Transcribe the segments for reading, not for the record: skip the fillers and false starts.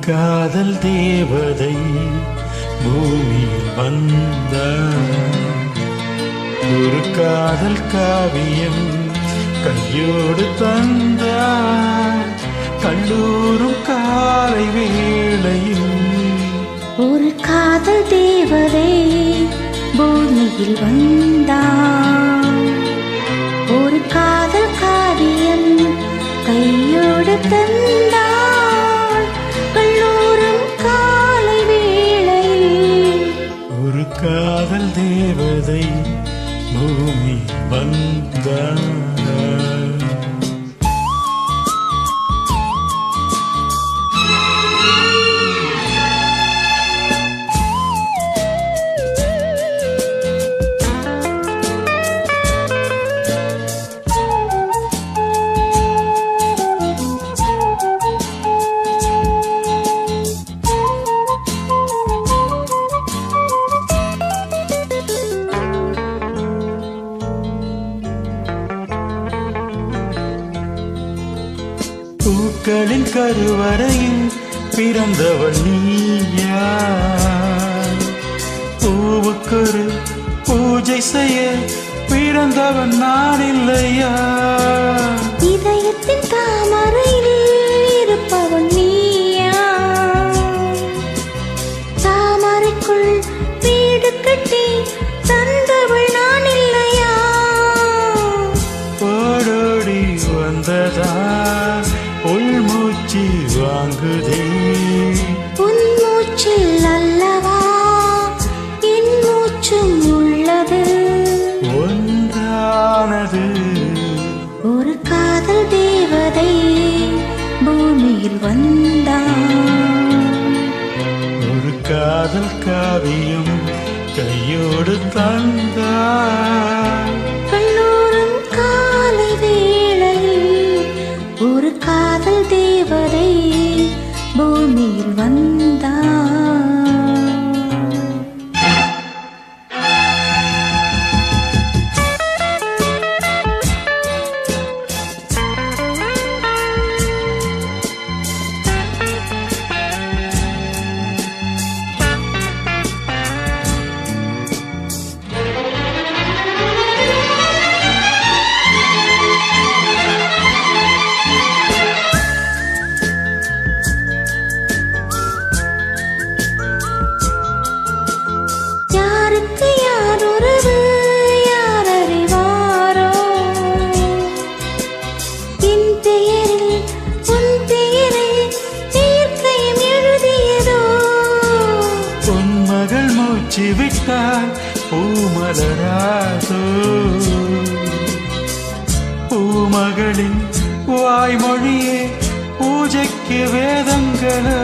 காதல் தேவதை பூமியில் வந்தார். ஒரு காதல் காவியம் கையோடு தந்தார். கல்லூரும் காலை வேளையில் ஒரு காதல் தேவதை பூமியில் வந்தார். ஒரு காதல் காவியம் கையோடு தந்தார். கல்லூரும் காலை வேளையில் ஒரு காதல் தேவதை பூமியில் வந்தார். பூக்களின் கருவறையில் பிறந்தவள் நீயா? பூவுக்கொரு பூஜை செய்ய பிறந்தவன் நான் இல்லையா? இதயத்தின் தாமரையில் இருப்பவன் நீயா? தாமரைக்குள் வீடு கட்டி தந்தவள் நான் இல்லையா? ஓடோடி வந்ததா உள்மூச்சு வாங்குதே? உன் மூச்சில் அல்லவா என் மூச்சும் உள்ளது. ஒன்றானது ஒரு காதல் தேவதை பூமியில் வந்தார். ஒரு காதல் காவியம் கையோடு தந்தார். கல்லூரும் காலை வேளையில் ஒரு காதல் தேவதை பூமியில் வந்தார். விட்டால் பூமலராதோ? பூமகளின் வாய்மொழியே பூஜைக்கு வேதங்களோ?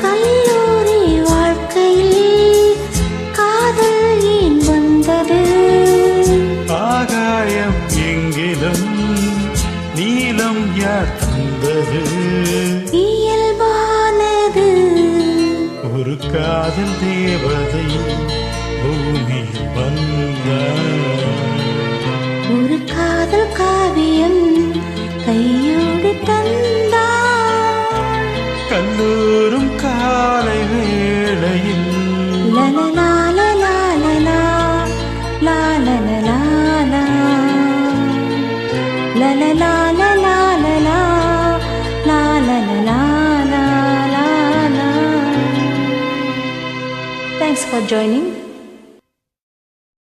கல்லூரி வாழ்க்கையில் காதல் ஏன் வந்தது? ஆகாயம் எங்கிலும் நீலம் யார் தந்தது? இயல்பானது ஒரு காதல் தேவதை பூமியில் வந்தார். ஒரு காதல் காவியம் கையோடு தந்தார். கல்லூரும் காலை வேளையில் லலலா லலலா லலலா லலலா லலலா. Thanks for joining.